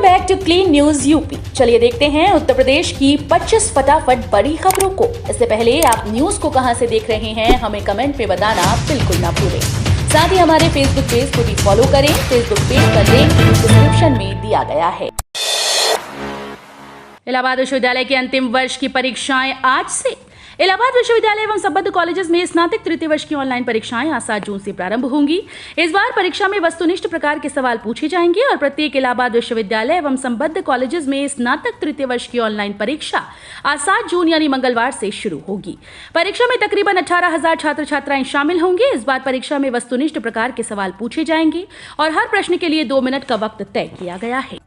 Back to clean news UP. चलिए देखते हैं उत्तर प्रदेश की 25 फटाफट बड़ी खबरों को। इससे पहले आप न्यूज को कहां से देख रहे हैं हमें कमेंट में बताना बिल्कुल ना भूलें। साथ ही हमारे फेसबुक पेज को भी फॉलो करें। फेसबुक पेज का लिंक डिस्क्रिप्शन में दिया गया है। इलाहाबाद विश्वविद्यालय के अंतिम वर्ष की परीक्षाएं आज से। इलाहाबाद विश्वविद्यालय एवं संबद्ध कॉलेजेस में स्नातक तृतीय वर्ष की ऑनलाइन परीक्षाएं आज 7 जून से प्रारंभ होंगी। इस बार परीक्षा में वस्तुनिष्ठ प्रकार के सवाल पूछे जाएंगे और प्रत्येक इलाहाबाद विश्वविद्यालय एवं संबद्ध कॉलेजेस में स्नातक तृतीय वर्ष की ऑनलाइन परीक्षा आज 7 जून यानी मंगलवार से शुरू होगी। परीक्षा में तकरीबन 18,000 छात्र छात्राएं शामिल होंगे। इस बार परीक्षा में वस्तुनिष्ठ प्रकार के सवाल पूछे जाएंगे और हर प्रश्न के लिए 2 मिनट का वक्त तय किया गया है।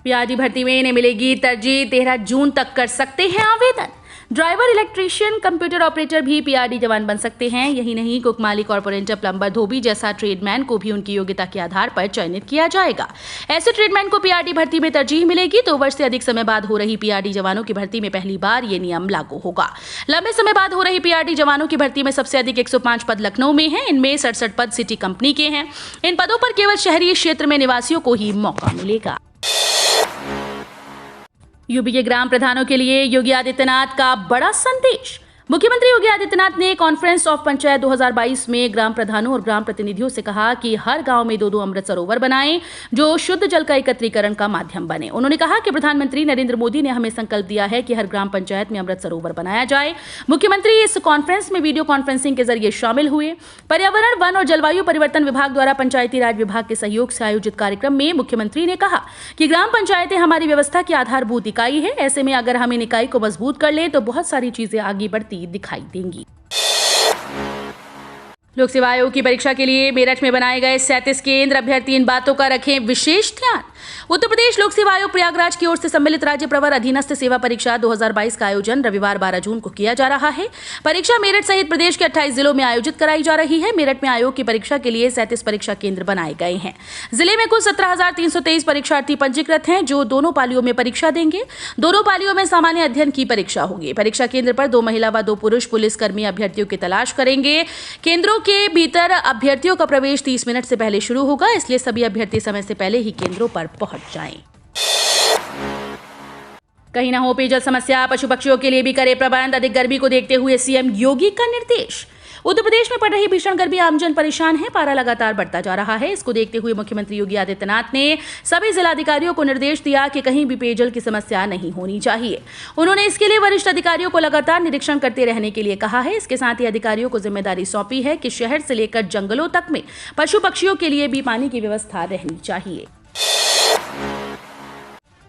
पीआरडी भर्ती में इन्हें मिलेगी तरजीह। 13 जून तक कर सकते हैं आवेदन। ड्राइवर, इलेक्ट्रीशियन, कंप्यूटर ऑपरेटर भी पीआरडी जवान बन सकते हैं। यही नहीं, कुक, मालिक, कॉर्पोरेटर, प्लम्बर, धोबी जैसा ट्रेडमैन को भी उनकी योग्यता के आधार पर चयनित किया जाएगा। ऐसे ट्रेडमैन को पीआरडी भर्ती में तरजीह मिलेगी। 2 वर्ष से अधिक समय बाद हो रही पीआरडी जवानों की भर्ती में पहली बार ये नियम लागू होगा। लंबे समय बाद हो रही पीआरडी जवानों की भर्ती में सबसे अधिक 105 पद लखनऊ में हैं। इनमें 67 पद सिटी कंपनी के हैं। इन पदों पर केवल शहरी क्षेत्र में निवासियों को ही मौका मिलेगा। यूपी के ग्राम प्रधानों के लिए योगी आदित्यनाथ का बड़ा संदेश। मुख्यमंत्री योगी आदित्यनाथ ने कॉन्फ्रेंस ऑफ पंचायत 2022 में ग्राम प्रधानों और ग्राम प्रतिनिधियों से कहा कि हर गांव में 2-2 अमृत सरोवर बनाएं जो शुद्ध जल का एकत्रीकरण का माध्यम बने। उन्होंने कहा कि प्रधानमंत्री नरेंद्र मोदी ने हमें संकल्प दिया है कि हर ग्राम पंचायत में अमृत सरोवर बनाया जाए। मुख्यमंत्री इस कॉन्फ्रेंस में वीडियो कॉन्फ्रेंसिंग के जरिए शामिल हुए। पर्यावरण, वन और जलवायु परिवर्तन विभाग द्वारा पंचायती राज विभाग के सहयोग से आयोजित कार्यक्रम में मुख्यमंत्री ने कहा कि ग्राम पंचायतें हमारी व्यवस्था की आधारभूत इकाई है। ऐसे में अगर हम इन इकाई को मजबूत कर लें तो बहुत सारी चीजें आगे बढ़ती दिखाई देंगी। लोक सेवा आयोग की परीक्षा के लिए मेरठ में बनाए गए 37 केंद्र। अभ्यर्थी इन बातों का रखें विशेष ध्यान। उत्तर प्रदेश लोक सेवा आयोग प्रयागराज की ओर से सम्मिलित राज्य प्रवर अधीनस्थ सेवा परीक्षा 2022 का आयोजन रविवार 12 जून को किया जा रहा है। परीक्षा मेरठ सहित प्रदेश के 28 जिलों में आयोजित कराई जा रही है। मेरठ में आयोग की परीक्षा के लिए 37 परीक्षा केंद्र बनाए गए हैं। जिले में कुल 17,323 परीक्षार्थी पंजीकृत हैं जो दोनों पालियों में परीक्षा देंगे। दोनों पालियों में सामान्य अध्ययन की परीक्षा होगी। परीक्षा केंद्र पर 2 महिला व 2 पुरुष पुलिसकर्मी अभ्यर्थियों की तलाश करेंगे। केंद्रों के भीतर अभ्यर्थियों का प्रवेश 30 मिनट से पहले शुरू होगा, इसलिए सभी अभ्यर्थी समय से पहले ही केंद्रों पर पहुंच जाएं। कहीं ना हो पेयजल समस्या, पशु पक्षियों के लिए भी करे प्रबंध। अधिक गर्मी को देखते हुए सीएम योगी का निर्देश। उत्तर प्रदेश में पड़ रही भीषण गर्मी आमजन परेशान है। पारा लगातार बढ़ता जा रहा है। इसको देखते हुए मुख्यमंत्री योगी आदित्यनाथ ने सभी जिलाधिकारियों को निर्देश दिया कि कहीं भी पेयजल की समस्या नहीं होनी चाहिए। उन्होंने इसके लिए वरिष्ठ अधिकारियों को लगातार निरीक्षण करते रहने के लिए कहा है। इसके साथ ही अधिकारियों को जिम्मेदारी सौंपी है कि शहर से लेकर जंगलों तक में पशु पक्षियों के लिए भी पानी की व्यवस्था रहनी चाहिए।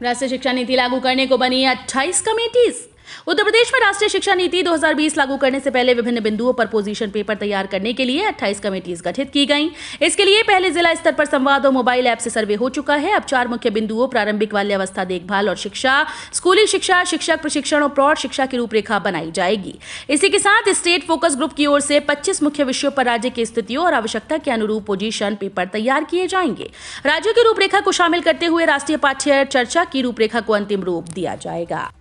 राष्ट्रीय शिक्षा नीति लागू करने को बनी 28 कमेटीज। उत्तर प्रदेश में राष्ट्रीय शिक्षा नीति 2020 लागू करने से पहले विभिन्न बिंदुओं पर पोजीशन पेपर तैयार करने के लिए 28 कमेटीज गठित की गईं। इसके लिए पहले जिला स्तर पर संवाद और मोबाइल ऐप से सर्वे हो चुका है। अब 4 मुख्य बिंदुओं प्रारंभिक बाल्यावस्था देखभाल और शिक्षा, स्कूली शिक्षा, शिक्षक प्रशिक्षण और प्रौढ़ शिक्षा की रूपरेखा बनाई जाएगी। इसी के साथ स्टेट फोकस ग्रुप की ओर से 25 मुख्य विषयों पर राज्य की स्थितियों और आवश्यकता के अनुरूप पोजीशन पेपर तैयार किए जाएंगे। राज्यों की रूपरेखा को शामिल करते हुए राष्ट्रीय पाठ्य चर्चा की रूपरेखा को अंतिम रूप दिया जाएगा।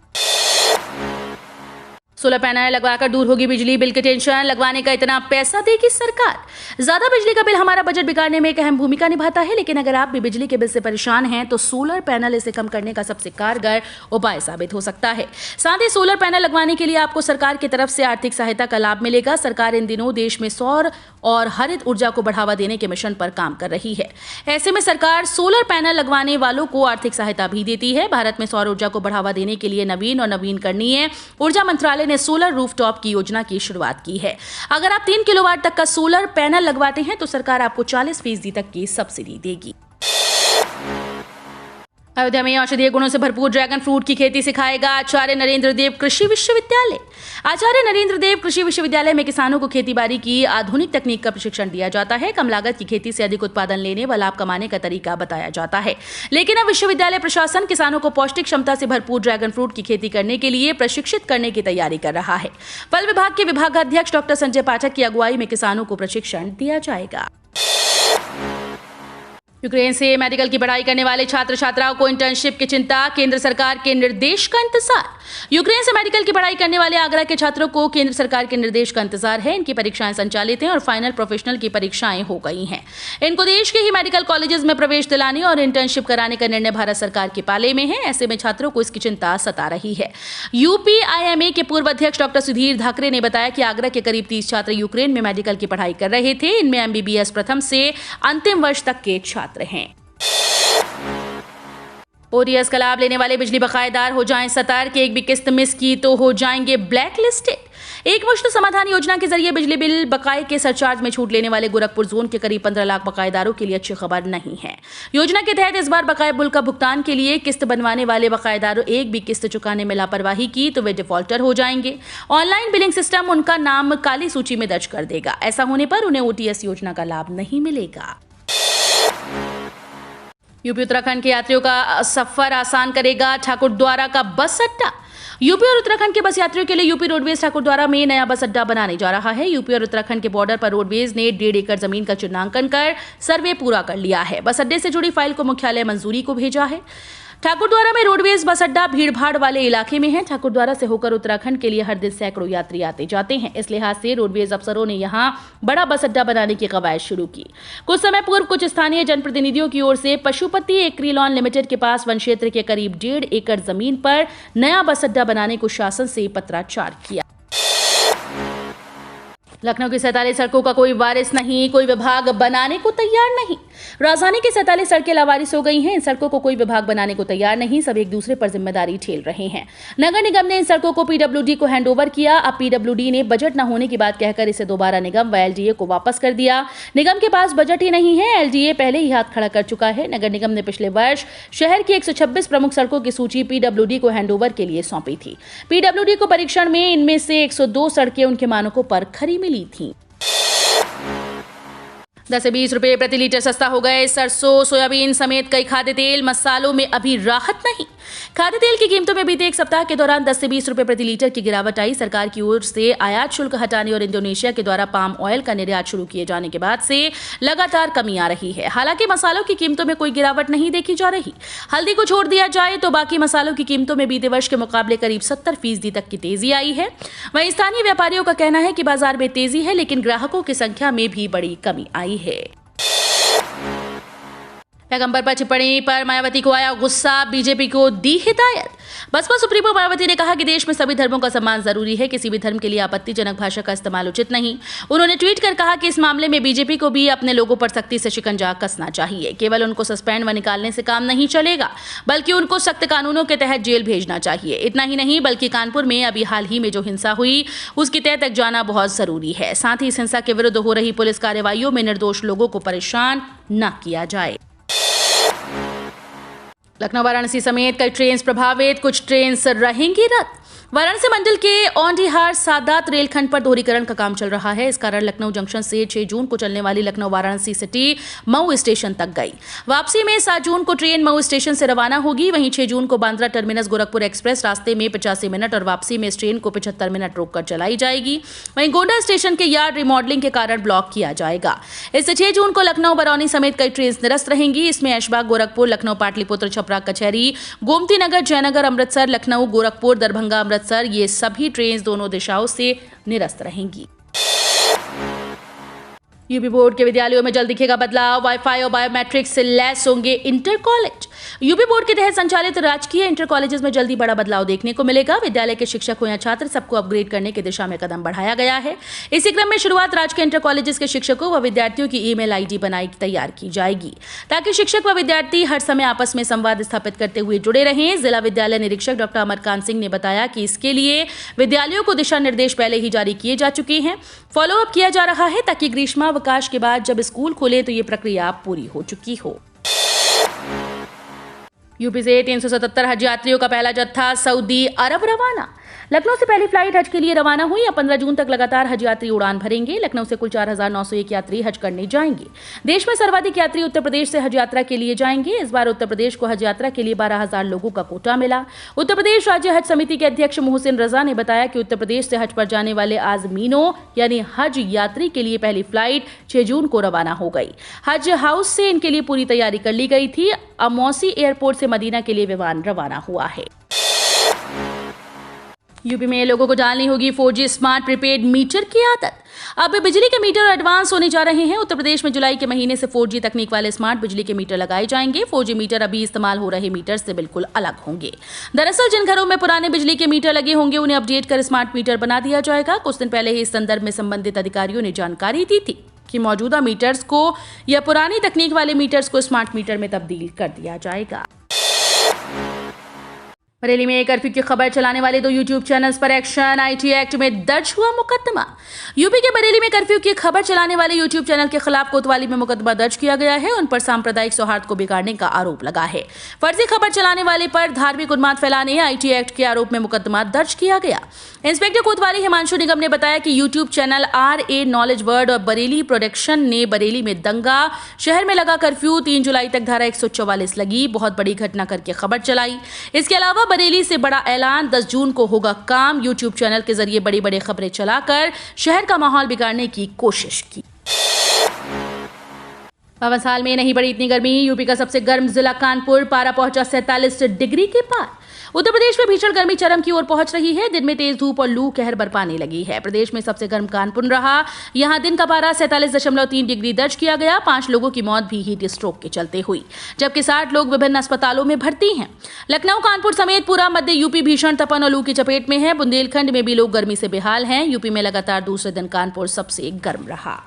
सोलर पैनल लगवाकर दूर होगी बिजली बिल की टेंशन। लगवाने का इतना पैसा देगी सरकार। ज्यादा बिजली का बिल हमारा बजट बिगाड़ने में एक अहम भूमिका निभाता है, लेकिन अगर आप भी बिजली के बिल से परेशान हैं तो सोलर पैनल इसे कम करने का सबसे कारगर उपाय साबित हो सकता है। साथ ही सोलर पैनल लगवाने के लिए आपको सरकार की तरफ से आर्थिक सहायता का लाभ मिलेगा। सरकार इन दिनों देश में सौर और हरित ऊर्जा को बढ़ावा देने के मिशन पर काम कर रही है। ऐसे में सरकार सोलर पैनल लगवाने वालों को आर्थिक सहायता भी देती है। भारत में सौर ऊर्जा को बढ़ावा देने के लिए नवीन और नवीकरणीय ऊर्जा मंत्रालय ने सोलर रूफटॉप की योजना की शुरुआत की है। अगर आप 3 किलोवाट तक का सोलर पैनल लगवाते हैं तो सरकार आपको 40% तक की सब्सिडी देगी। अयोध्या में औषधीय गुणों से भरपूर ड्रैगन फ्रूट की खेती सिखाएगा आचार्य नरेंद्र देव कृषि विश्वविद्यालय। आचार्य नरेंद्र देव कृषि विश्वविद्यालय में किसानों को खेतीबाड़ी की आधुनिक तकनीक का प्रशिक्षण दिया जाता है। कम लागत की खेती से अधिक उत्पादन लेने व लाभ कमाने का तरीका बताया जाता है। लेकिन अब विश्वविद्यालय प्रशासन किसानों को पौष्टिक क्षमता से भरपूर ड्रैगन फ्रूट की खेती करने के लिए प्रशिक्षित करने की तैयारी कर रहा है। फल विभाग के विभागाध्यक्ष डॉक्टर संजय पाठक की अगुवाई में किसानों को प्रशिक्षण दिया जाएगा। यूक्रेन से मेडिकल की पढ़ाई करने वाले छात्र छात्राओं को इंटर्नशिप की चिंता, केंद्र सरकार के निर्देश का इंतजार। यूक्रेन से मेडिकल की पढ़ाई करने वाले आगरा के छात्रों को केंद्र सरकार के निर्देश का इंतजार है। इनकी परीक्षाएं संचालित हैं और फाइनल प्रोफेशनल की परीक्षाएं हो गई हैं। इनको देश के ही मेडिकल कॉलेजेस में प्रवेश दिलाने और इंटर्नशिप कराने का निर्णय भारत सरकार के पाले में है। ऐसे में छात्रों को इसकी चिंता सता रही है। यूपीआईएमए के पूर्व अध्यक्ष डॉक्टर सुधीर धाकरे ने बताया कि आगरा के करीब 30 छात्र यूक्रेन में मेडिकल की पढ़ाई कर रहे थे। इनमें एमबीबीएस प्रथम से अंतिम वर्ष तक के छात्र हैं। ओटीएस का लाभ लेने वाले बिजली बकायेदार हो जाएं सतर्क। एक भी किस्त मिस की तो हो जाएंगे ब्लैक लिस्टेड। एकमुश्त समाधान योजना के जरिए बिजली बिल बकाये के सरचार्ज में छूट लेने वाले गोरखपुर जोन के करीब 15 लाख बकायेदारों के लिए अच्छी खबर नहीं है। योजना के तहत इस बार बकाया बिल का भुगतान के लिए किस्त बनवाने वाले बकायेदारों एक भी किस्त चुकाने में लापरवाही की तो वे डिफॉल्टर हो जाएंगे। ऑनलाइन बिलिंग सिस्टम उनका नाम काली सूची में दर्ज कर देगा। ऐसा होने पर उन्हें ओटीएस योजना का लाभ नहीं मिलेगा। यूपी उत्तराखंड के यात्रियों का सफर आसान करेगा ठाकुरद्वारा का बस अड्डा। यूपी और उत्तराखंड के बस यात्रियों के लिए यूपी रोडवेज ठाकुरद्वारा में नया बस अड्डा बनाने जा रहा है। यूपी और उत्तराखंड के बॉर्डर पर रोडवेज ने 1.5 एकड़ जमीन का चिन्हांकन कर सर्वे पूरा कर लिया है। बस अड्डे से जुड़ी फाइल को मुख्यालय मंजूरी को भेजा है। ठाकुरद्वारा में रोडवेज बस अड्डा भीड़भाड़ वाले इलाके में है। ठाकुरद्वारा से होकर उत्तराखंड के लिए हर दिन सैकड़ों यात्री आते जाते हैं। इस लिहाज से रोडवेज अफसरों ने यहां बड़ा बस अड्डा बनाने की कवायद शुरू की। कुछ समय पूर्व कुछ स्थानीय जनप्रतिनिधियों की ओर से पशुपति एग्रीलॉन लिमिटेड के पास वन क्षेत्र के करीब 1.5 एकड़ जमीन पर नया बस अड्डा बनाने को शासन से पत्राचार किया। लखनऊ की 47 सड़कों का कोई वारिस नहीं, कोई विभाग बनाने को तैयार नहीं। राजधानी की 47 सड़कें लावारिस हो गई हैं। इन सड़कों को कोई विभाग बनाने को तैयार नहीं, सब एक दूसरे पर जिम्मेदारी ठेल रहे हैं। नगर निगम ने इन सड़कों को पीडब्ल्यूडी को हैंडओवर किया। अब पीडब्ल्यूडी ने बजट न होने की बात कहकर इसे दोबारा निगम व एलडीए को वापस कर दिया। निगम के पास बजट ही नहीं है, एलडीए पहले ही हाथ खड़ा कर चुका है। नगर निगम ने पिछले वर्ष शहर की 126 प्रमुख सड़कों की सूची पीडब्ल्यूडी को हैंडओवर के लिए सौंपी थी। पीडब्ल्यूडी को परीक्षण में इनमें से 102 सड़कें उनके मानकों पर खरी मिली थी। 10 से 20 रुपए प्रति लीटर सस्ता हो गए सरसों, सोयाबीन समेत कई खाद्य तेल। मसालों में अभी राहत नहीं। खाद्य तेल की कीमतों में बीते एक सप्ताह के दौरान 10 से 20 रुपए प्रति लीटर की गिरावट आई। सरकार की ओर से आयात शुल्क हटाने और इंडोनेशिया के द्वारा पाम ऑयल का निर्यात शुरू किए जाने के बाद से लगातार कमी आ रही है। हालांकि मसालों की कीमतों में कोई गिरावट नहीं देखी जा रही। हल्दी को छोड़ दिया जाए तो बाकी मसालों की कीमतों में बीते वर्ष के मुकाबले करीब 70% तक की तेजी आई है। वहीं स्थानीय व्यापारियों का कहना है कि बाजार में तेजी है, लेकिन ग्राहकों की संख्या में भी बड़ी कमी आई है। पैगंबर पर टिप्पणी पर मायावती को आया गुस्सा, बीजेपी को दी हिदायत। बसपा सुप्रीमो मायावती ने कहा कि देश में सभी धर्मों का सम्मान जरूरी है, किसी भी धर्म के लिए आपत्तिजनक भाषा का इस्तेमाल उचित नहीं। उन्होंने ट्वीट कर कहा कि इस मामले में बीजेपी को भी अपने लोगों पर सख्ती से शिकंजा कसना चाहिए। केवल उनको सस्पेंड व निकालने से काम नहीं चलेगा, बल्कि उनको सख्त कानूनों के तहत जेल भेजना चाहिए। इतना ही नहीं, बल्कि कानपुर में अभी हाल ही में जो हिंसा हुई उसकी तह तक जाना बहुत जरूरी है। साथ ही इस हिंसा के विरुद्ध हो रही पुलिस कार्रवाइयों में निर्दोष लोगों को परेशान न किया जाए। लखनऊ वाराणसी समेत कई ट्रेन प्रभावित, कुछ ट्रेन रहेंगी रद्द। वाराणसी मंडल के औंढिहार सादात रेलखंड पर दोहरीकरण का काम चल रहा है। इस कारण लखनऊ जंक्शन से 6 जून को चलने वाली लखनऊ वाराणसी सिटी मऊ स्टेशन तक गई। वापसी में 7 जून को ट्रेन मऊ स्टेशन से रवाना होगी। वहीं 6 जून को बांद्रा टर्मिनस गोरखपुर एक्सप्रेस रास्ते में 85 मिनट और वापसी में इस ट्रेन को 75 मिनट रोककर चलाई जाएगी। वहीं गोंडा स्टेशन के यार्ड रिमॉडलिंग के कारण ब्लॉक किया जाएगा। इससे 6 जून को लखनऊ बरौनी समेत कई ट्रेन निरस्त रहेंगी। इसमें ऐशबाग गोरखपुर, लखनऊ पाटलिपुत्र छपरा कचहरी, गोमती नगर जयनगर अमृतसर, लखनऊ गोरखपुर दरभंगा अमृतसर, ये सभी ट्रेन दोनों दिशाओं से निरस्त रहेंगी। यूपी बोर्ड के विद्यालयों में जल्द दिखेगा बदलाव। वाईफाई और बायोमेट्रिक्स से लैस होंगे इंटर कॉलेज। यूपी बोर्ड के तहत संचालित राजकीय इंटर कॉलेजेस में जल्दी बड़ा बदलाव देखने को मिलेगा। विद्यालय के शिक्षक हो या छात्र, सबको अपग्रेड करने की दिशा में कदम बढ़ाया गया है। इसी क्रम में शुरुआत राजकीय इंटर कॉलेजेस के शिक्षकों व विद्यार्थियों की ईमेल आईडी बनाई तैयार की जाएगी, ताकि शिक्षक व विद्यार्थी हर समय आपस में संवाद स्थापित करते हुए जुड़े रहें। जिला विद्यालय निरीक्षक डॉक्टर अमरकांत सिंह ने बताया कि इसके लिए विद्यालयों को दिशा निर्देश पहले ही जारी किए जा चुके हैं। फॉलोअप किया जा रहा है, ताकि ग्रीष्मावकाश के बाद जब स्कूल खोले तो ये प्रक्रिया पूरी हो चुकी हो। यूपी से 377 हज यात्रियों का पहला जत्था सऊदी अरब रवाना। लखनऊ से पहली फ्लाइट हज के लिए रवाना हुई। अब 15 जून तक लगातार हज यात्री उड़ान भरेंगे। लखनऊ से कुल 4,901 यात्री हज करने जाएंगे। देश में सर्वाधिक यात्री उत्तर प्रदेश से हज यात्रा के लिए जाएंगे। इस बार उत्तर प्रदेश को हज यात्रा के लिए 12,000 लोगों का कोटा मिला। उत्तर प्रदेश राज्य हज समिति के अध्यक्ष मोहसिन रजा ने बताया कि उत्तर प्रदेश से हज पर जाने वाले आजमीनों यानी हज यात्री के लिए पहली फ्लाइट 6 जून को रवाना हो गई। हज हाउस से इनके लिए पूरी तैयारी कर ली गई थी। अब मौसी एयरपोर्ट से मदीना के लिए विमान रवाना हुआ है। यूपी में लोगों को डालनी होगी 4G स्मार्ट प्रीपेड मीटर की आदत। अब बिजली के मीटर एडवांस होने जा रहे हैं। उत्तर प्रदेश में जुलाई के महीने से 4G तकनीक वाले स्मार्ट बिजली के मीटर लगाए जाएंगे। 4G मीटर अभी इस्तेमाल हो रहे मीटर से बिल्कुल अलग होंगे। दरअसल जिन घरों में पुराने बिजली के मीटर लगे होंगे उन्हें अपडेट कर स्मार्ट मीटर बना दिया जाएगा। कुछ दिन पहले ही इस संदर्भ में संबंधित अधिकारियों ने जानकारी दी थी कि मौजूदा मीटर्स को या पुरानी तकनीक वाले मीटर्स को स्मार्ट मीटर में तब्दील कर दिया जाएगा। बरेली में कर्फ्यू की खबर चलाने वाले 2 यूट्यूब चैनल्स पर एक्शन। IT एक्ट में दर्ज हुआ मुकदमा। यूपी के बरेली में कर्फ्यू की खबर चलाने वाले यूट्यूब चैनल के खिलाफ कोतवाली में मुकदमा दर्ज किया गया है। उन पर सांप्रदायिक सौहार्द को बिगाड़ने का आरोप लगा है। फर्जी खबर चलाने वाले पर धार्मिक उन्माद फैलाने IT एक्ट के आरोप में मुकदमा दर्ज किया गया। इंस्पेक्टर कोतवाली हिमांशु निगम ने बताया कि YouTube channel RA knowledge word और बरेली प्रोडक्शन ने बरेली में दंगा, शहर में लगा कर्फ्यू, 3 जुलाई तक धारा 144 लगी, बहुत बड़ी घटना करके खबर चलाई। इसके अलावा बरेली से बड़ा ऐलान, 10 जून को होगा काम। यूट्यूब चैनल के जरिए बड़ी बड़ी खबरें चलाकर शहर का माहौल बिगाड़ने की कोशिश की। 52 साल में नहीं बढ़ी इतनी गर्मी। यूपी का सबसे गर्म जिला कानपुर, पारा पहुंचा 47 डिग्री के पार। उत्तर प्रदेश में भीषण गर्मी चरम की ओर पहुंच रही है। दिन में तेज धूप और लू कहर बरपाने लगी है। प्रदेश में सबसे गर्म कानपुर रहा। यहां दिन का पारा 47.3 डिग्री दर्ज किया गया। 5 लोगों की मौत भी हीट स्ट्रोक के चलते हुई, जबकि 60 लोग विभिन्न अस्पतालों में भर्ती हैं। लखनऊ, कानपुर समेत पूरा मध्य यूपी भीषण तपन और लू की चपेट में है। बुंदेलखंड में भी लोग गर्मी से बेहाल हैं। यूपी में लगातार दूसरे दिन कानपुर सबसे गर्म रहा।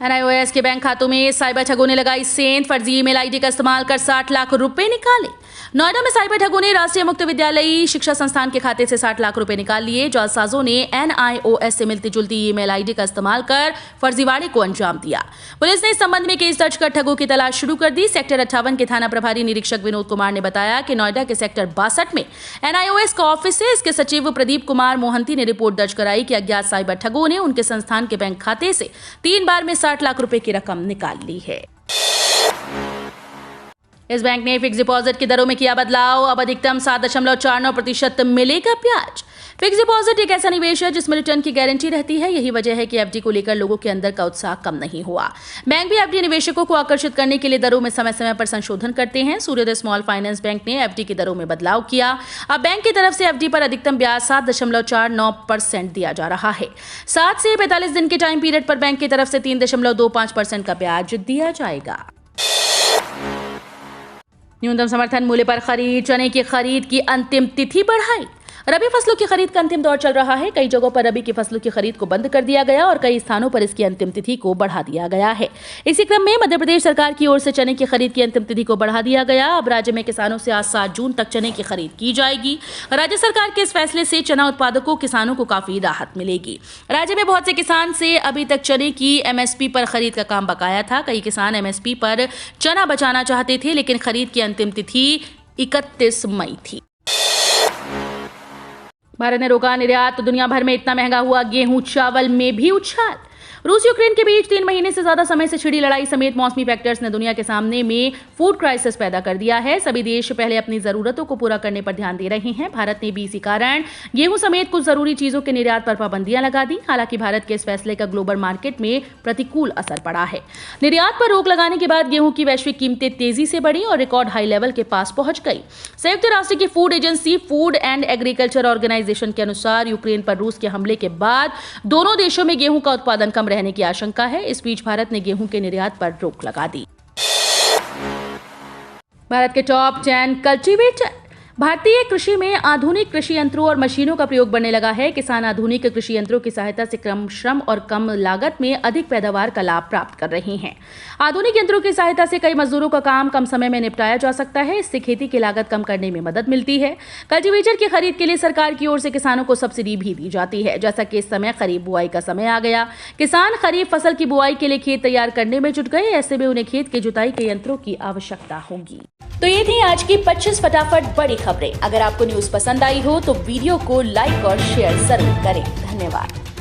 NIOS के बैंक खातों में साइबर ठगों ने लगाई सेंध। फर्जी ईमेल आईडी का इस्तेमाल कर 60 लाख रुपए निकाले। नोएडा में साइबर ठगों ने राष्ट्रीय मुक्त विद्यालयी शिक्षा संस्थान के खाते से 60 लाख रुपए निकाल लिए। जालसाजों ने NIOS से मिलती जुलती ईमेल आईडी का इस्तेमाल कर फर्जीवाड़े को अंजाम दिया। पुलिस ने इस संबंध में केस दर्ज कर ठगों की तलाश शुरू कर दी। सेक्टर 58 के थाना प्रभारी निरीक्षक विनोद कुमार ने बताया कि नोएडा के सेक्टर 62 में NIOS का ऑफिस है। इसके सचिव प्रदीप कुमार मोहंती ने रिपोर्ट दर्ज कराई कि अज्ञात साइबर ठगों ने उनके संस्थान के बैंक खाते से 3 बार में 60 लाख रुपए की रकम निकाल ली है। इस बैंक ने फिक्स डिपॉजिट की दरों में किया बदलाव। अब अधिकतम 7.49% मिलेगा ब्याज। फिक्स डिपॉजिट एक ऐसा निवेश है जिसमें रिटर्न की गारंटी रहती है। यही वजह है कि FD को लेकर लोगों के अंदर का उत्साह कम नहीं हुआ। बैंक भी FD निवेशकों को आकर्षित करने के लिए दरों में समय समय पर संशोधन करते हैं। सूर्योदय स्मॉल फाइनेंस बैंक ने FD की दरों में बदलाव किया। अब बैंक की तरफ से FD पर अधिकतम ब्याज 7.49% दिया जा रहा है। 7 से 45 दिन के टाइम पीरियड पर बैंक की तरफ से 3.25% का ब्याज दिया जाएगा। न्यूनतम समर्थन मूल्य पर खरीद। चने की खरीद की अंतिम तिथि बढ़ाई। रबी फसलों की खरीद का अंतिम दौर चल रहा है। कई जगहों पर रबी की फसलों की खरीद को बंद कर दिया गया और कई स्थानों पर इसकी अंतिम तिथि को बढ़ा दिया गया है। इसी क्रम में मध्य प्रदेश सरकार की ओर से चने की खरीद की अंतिम तिथि को बढ़ा दिया गया। अब राज्य में किसानों से आज 7 जून तक चने की खरीद की जाएगी। राज्य सरकार के इस फैसले से चना उत्पादकों किसानों को काफी राहत मिलेगी। राज्य में बहुत से किसान से अभी तक चने की MSP पर खरीद का काम बकाया था। कई किसान MSP पर चना बचाना चाहते थे, लेकिन खरीद की अंतिम तिथि 31 मई थी। भारत ने रोका निर्यात। दुनिया भर में इतना महंगा हुआ गेहूं, चावल में भी उछाल। रूस यूक्रेन के बीच 3 महीने से ज्यादा समय से छिड़ी लड़ाई समेत मौसमी फैक्टर्स ने दुनिया के सामने में फूड क्राइसिस पैदा कर दिया है। सभी देश पहले अपनी जरूरतों को पूरा करने पर ध्यान दे रहे हैं। भारत ने भी इसी कारण गेहूं समेत कुछ जरूरी चीजों के निर्यात पर पाबंदियां लगा दी। हालांकि भारत के इस फैसले का ग्लोबल मार्केट में प्रतिकूल असर पड़ा है। निर्यात पर रोक लगाने के बाद गेहूं की वैश्विक कीमतें तेजी से बढ़ी और रिकॉर्ड हाई लेवल के पास पहुंच गई। संयुक्त राष्ट्र की food agency food and agriculture organisation के अनुसार यूक्रेन पर रूस के हमले के बाद दोनों देशों में गेहूं का उत्पादन कम रहने की आशंका है। इस बीच भारत ने गेहूं के निर्यात पर रोक लगा दी। भारत के टॉप 10 कल्टीवेटर। भारतीय कृषि में आधुनिक कृषि यंत्रों और मशीनों का प्रयोग बढ़ने लगा है। किसान आधुनिक कृषि यंत्रों की सहायता से कम श्रम और कम लागत में अधिक पैदावार का लाभ प्राप्त कर रहे हैं। आधुनिक यंत्रों की सहायता से कई मजदूरों का काम कम समय में निपटाया जा सकता है। इससे खेती की लागत कम करने में मदद मिलती है। कल्टीवेटर की खरीद के लिए सरकार की ओर से किसानों को सब्सिडी भी दी जाती है। जैसा कि इस समय खरीफ बुआई का समय आ गया, किसान खरीफ फसल की बुआई के लिए खेत तैयार करने में जुट गए। ऐसे में उन्हें खेत की जुताई के यंत्रों की आवश्यकता होगी। तो ये थी आज की 25 फटाफट बड़ी खबरें। अगर आपको न्यूज पसंद आई हो तो वीडियो को लाइक और शेयर जरूर करें। धन्यवाद।